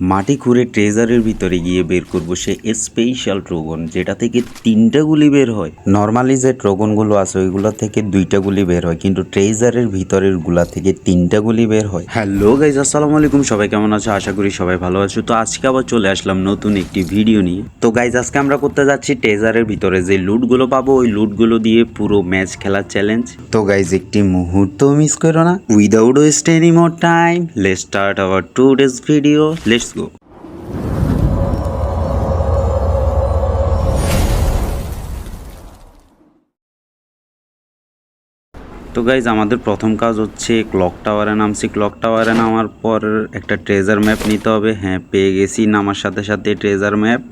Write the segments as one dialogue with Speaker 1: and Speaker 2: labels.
Speaker 1: মাটি খুঁড়ে ট্রেজারের ভিতরে গিয়ে বের করবো সে স্পেশাল ট্রোগন যেটা থেকে 3টা গুলি বের হয়। নর্মালি যে ট্রোগনগুলো আছে ওইগুলো থেকে 2টা গুলি বের হয়, কিন্তু ট্রেজারের ভিতরের গুলা থেকে 3টা গুলি বের হয়। হ্যালো গাইজ, আসসালামু আলাইকুম। সবাই কেমন আছো? আশা করি সবাই ভালো আছো। তো আজকে আবার চলে আসলাম নতুন একটি ভিডিও নিয়ে। তো গাইজ, আজকে আমরা করতে যাচ্ছি ট্রেজারের ভিতরে যে লুটগুলো পাবো ওই লুটগুলো দিয়ে পুরো ম্যাচ খেলার চ্যালেঞ্জ। তো গাইজ, একটি মুহূর্ত মিস করো না। Without West any more time, let's start our today's video. Let's go. তো গাইজ, আমাদের প্রথম কাজ হচ্ছে ক্লক টাওয়ারে নামছি। ক্লক টাওয়ারে নামার পর একটা ট্রেজার ম্যাপ নিতে হবে। হ্যাঁ, পেয়ে গেছি নামার সাথে সাথে ট্রেজার ম্যাপ।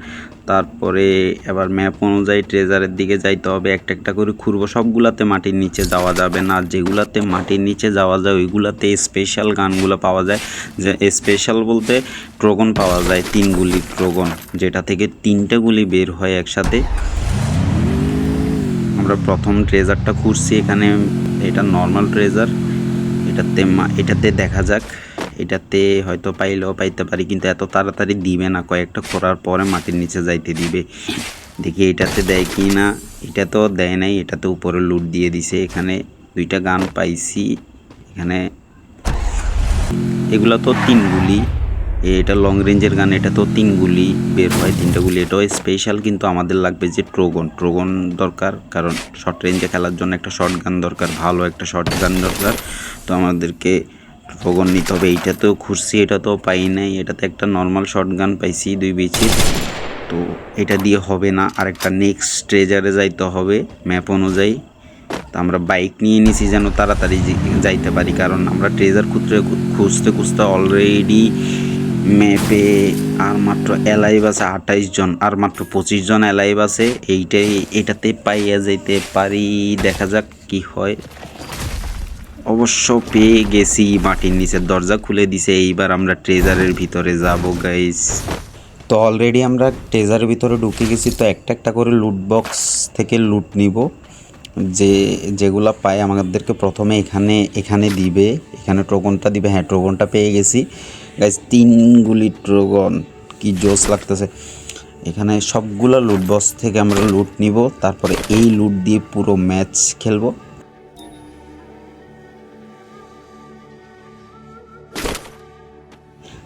Speaker 1: তারপরে এবার ম্যাপ অনুযায়ী ট্রেজারের দিকে যাইতে হবে। একটা একটা করে খুঁড়বো। সবগুলাতে মাটির নিচে যাওয়া যাবে না, যেগুলাতে মাটির নিচে যাওয়া যায় ওইগুলাতে স্পেশাল গানগুলো পাওয়া যায়। যে স্পেশাল বলতে ট্রোগন পাওয়া যায়, 3 গুলির ট্রোগন, যেটা থেকে 3টে গুলি বের হয় একসাথে। আমরা প্রথম ট্রেজারটা খুঁজছি এখানে। এটা নর্মাল ট্রেজার। এটাতে দেখা যাক। এটাতে হয়তো পাইলেও পাইতে পারি, কিন্তু এত তাড়াতাড়ি দিবে না। কয়েকটা খোঁড়ার পরে মাটির নিচে যাইতে দিবে। দেখি এটাতে দেয় কি না। এটা তো দেয় নাই, এটাতে উপরে লুট দিয়ে দিছে। এখানে 2টা গান পাইছি। এখানে এগুলো তো 3 গুলি। এটা লং রেঞ্জের গান, এটা তো 3 গুলি বের হয়, 3টা গুলি। এটাও স্পেশাল, কিন্তু আমাদের লাগবে যে ট্রোগন দরকার, কারণ শর্ট রেঞ্জে খেলার জন্য একটা শর্ট গান দরকার, ভালো একটা শর্ট গান দরকার। তো আমাদেরকে ট্রোগন নিতে হবে। এইটাতেও খুঁজছি, এটাতেও পাই নাই। এটাতে একটা নর্মাল শর্ট গান পাইছি 2 বিচির। তো এটা দিয়ে হবে না, আরেকটা নেক্সট ট্রেজারে যাইতে হবে ম্যাপ অনুযায়ী। তো আমরা বাইক নিয়ে নিছি যেন তাড়াতাড়ি যাইতে পারি, কারণ আমরা ট্রেজার খুঁজতে খুঁজতে অলরেডি ম্যাপে আর মাত্র অ্যালাইভ আছে 28 জন, আর মাত্র 25 জন অ্যালাইভ আছে। এটাতে পাইয়া যাইতে পারি, দেখা যাক কি হয়। অবশ্য পেয়ে গেছি, মাটির নিচের দরজা খুলে দিছে। এইবার আমরা ট্রেজারের ভিতরে যাব গাইস। তো অলরেডি আমরা ট্রেজারের ভিতরে ঢুকে গেছি। তো একটা একটা করে লুট বক্স থেকে লুট নিব। যেগুলা পাই আমাদেরকে প্রথমে এখানে দিবে, এখানে ট্রোগনটা দিবে। হ্যাঁ, ট্রোগনটা পেয়ে গেছি গাইস। 3 গুলি ট্রোগন, কি জোস লাগতেছে। এখানে সবগুলা লুট বক্স থেকে আমরা লুট নিব, তারপরে এই লুট দিয়ে পুরো ম্যাচ খেলবো।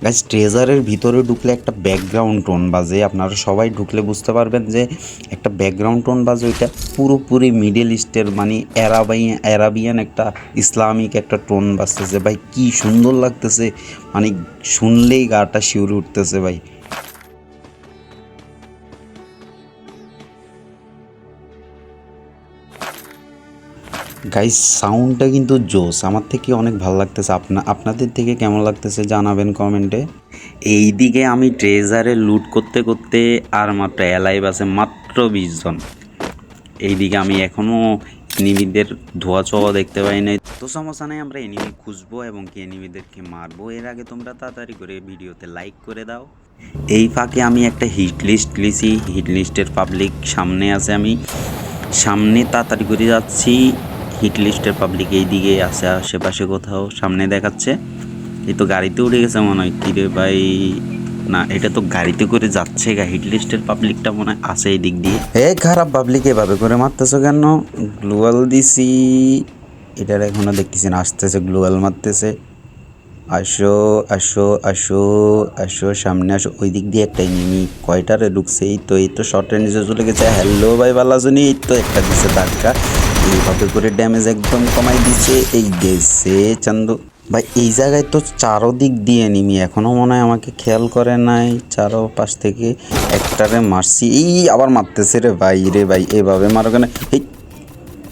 Speaker 1: গাইস, ট্রেজারের ভিতরে ঢুকলে একটা ব্যাকগ্রাউন্ড টোন বাজে। আপনারা সবাই ঢুকলে বুঝতে পারবেন যে একটা ব্যাকগ্রাউন্ড টোন বাজে। ওইটা পুরোপুরি মিডল ইস্টের, মানে অ্যারাবিয়ান একটা ইসলামিক একটা টোন বাজতেছে ভাই। কি সুন্দর লাগতেছে, মানে শুনলেই গাটা শিউরে উঠতেছে ভাই। গাইস, সাউন্ডটা কিন্তু জোস, আমার থেকে অনেক ভালো লাগতেছে। আপনাদের থেকে কেমন লাগতেছে জানাবেন কমেন্টে। এইদিকে আমি ট্রেজারে লুট করতে করতে আর মাত্র অ্যালাইভ আছে মাত্র 20 জন। এইদিকে আমি এখনও এনিমিদের ধোয়া ছোঁয়া দেখতে পাই নাই। তো সমস্যা নেই, আমরা এনিমি খুঁজবো এবং কি এনিমিদেরকে মারবো। এর আগে তোমরা তাড়াতাড়ি করে ভিডিওতে লাইক করে দাও। এই ফাঁকে আমি একটা হিট লিস্ট লিছি। হিট লিস্টের পাবলিক সামনে আছে, আমি সামনে তাড়াতাড়ি করে যাচ্ছি। হিট লিস্টের পাবলিক এই দিকে আছে, আশেপাশে কোথাও সামনে দেখাচ্ছে। এই তো গাড়িতে উঠে গেছে মনে হয়। কিরে ভাই, না এটা তো গাড়িতে করে যাচ্ছে গা। হিট লিস্টের পাবলিকটা মনে হয় আছে এই দিক দিয়ে। খারাপ পাবলিক, এভাবে করে মারতেছো কেন? গ্লোয়াল দিছি, এটার এখনো দেখতেছি না। আসতেছে, গ্লোয়াল মারতেছে। আসো আসো আসো আসো, সামনে আসো। ওই দিক দিয়ে একটা এনিমি কয়টারে ঢুকছে। এই তো শর্টের নিচে চলে গেছে। হ্যালো ভাই, ভালো আছুনি? এই তো একটা দিছে ধাক্কা। এইভাবে করে ড্যামেজ একদম কমাই দিছে। এই গেছে চান্দু ভাই। এই জায়গায় তো চারোদিক দিয়ে এনিমি, এখনো মনে হয় আমাকে খেয়াল করে নাই। চারো পাশ থেকে একটারে মারছি। এই আবার মারতেছে রে ভাই। এভাবে মারো কেন? এই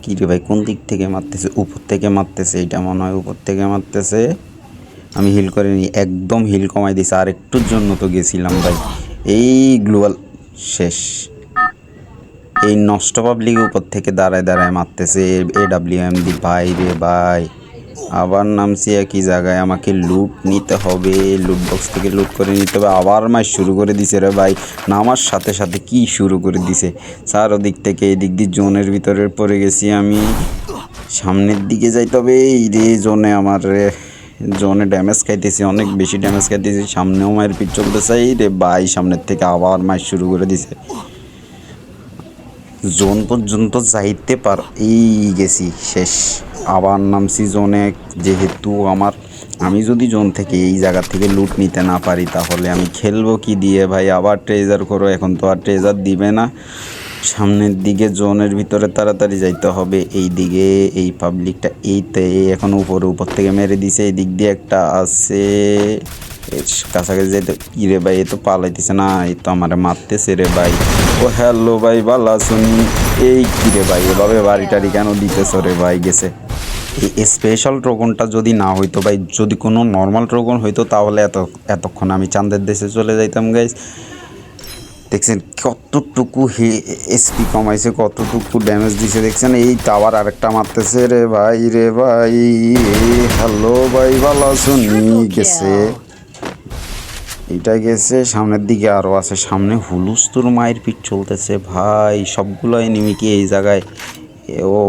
Speaker 1: কি রে ভাই, কোন দিক থেকে মারতেছে? উপর থেকে মারতেছে, এইটা মনে হয় উপর থেকে মারতেছে। আমি হিল করে নিই, একদম হিল কমাই দিছি। আর একটুর জন্য তো গেছিলাম ভাই। এই গ্লোবাল শেষ। এই নষ্ট পাবলিক উপর থেকে দাঁড়ায় মারতেছে। AWM দি ভাই রে ভাই। আবার নামছি একই জায়গায়, আমাকে লুট নিতে হবে। লুট বক্স থেকে লুট করে নিতে হবে। আবার মার শুরু করে দিছে রে ভাই। নামার সাথে সাথে কি শুরু করে দিছে। চার ওদিক থেকে এই দিক দিয়ে জোনের ভিতরে পড়ে গেছি আমি। সামনের দিকে যাইতে হবে। এই রে জোনে আমার রে। জোনে ড্যামেজ খাইতেছি, অনেক বেশি ড্যামেজ খাইতেছি। সামনেও মায়ের পিঠ চলতেছে। এই রে ভাই, সামনের থেকে আবার মার শুরু করে দিছে। জোন পর্যন্ত যাইতে এই গেছি, শেষ। আবার নামছি জোনে। যেহেতু আমি যদি জোন থেকে এই জায়গা থেকে লুট নিতে না পারি তাহলে আমি খেলবো কি দিয়ে ভাই? আবার ট্রেজার করো, এখন তো আর ট্রেজার দিবে না। সামনের দিকে জোনের ভিতরে তাড়াতাড়ি যাইতে হবে। এই দিকে এই পাবলিকটা এইতে এখন উপর থেকে মেরে দিছে। এই দিক দিয়ে একটা আছে, কাছাকাছি যাইতে। ইরে ভাই, এ তো পালাইতেছে না, এই তো আমারে মারতেছে রে ভাই। ও হ্যালো ভাই, বালা শুনি। এই কিরে ভাই, এভাবে বাড়ি টাড়ি কেন দিতেছ রে ভাই? গেছে। এই স্পেশাল টোকনটা যদি না হইতো ভাই, যদি কোনো নর্মাল টোকন হইতো তাহলে এতক্ষণ আমি চাঁদের দেশে চলে যাইতাম গাইস। দেখছেন কতটুকু এসপি কমাইছে, কতটুকু ড্যামেজ দিছে দেখছেন। এই টাওয়ার আরেকটা মারতেছে রে ভাই, রে ভাই। হ্যালো ভাই, ভালো শুনি। গেছে, এটা গেছে। সামনের দিকে আরও আছে, সামনে হুলুস্তুর মায়ের পিঠ চলতেছে ভাই। সবগুলো এনিমি কি এই জায়গায়? ও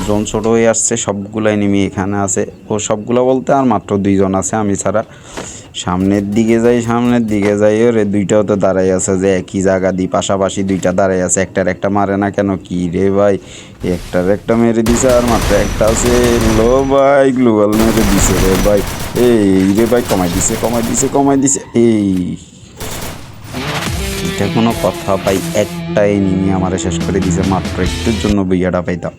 Speaker 1: জোন ছোট হয়ে আসছে, সবগুলো এনিমি এখানে আছে। ও সবগুলো বলতে আর মাত্র 2জন আছে আমি ছাড়া। সামনের দিকে যাই। ওরে দুইটাও তো দাঁড়াই আছে, যে একই জায়গা দিয়ে পাশাপাশি দুইটা দাঁড়াই আছে। একটার একটা মারে না কেন? কি রে ভাই, একটার একটা মেরে দিছে, আর মাত্র একটা আছে। লো ভাই, গ্লোবাল মেরে দিছে রে ভাই। এই রে ভাই, কমাই দিছে। এই এটা কোনো কথা ভাই? একটা এনিমি আমারে শেষ করে দিছে, মাত্র একটুর জন্য বইয়াটা পাইতাম।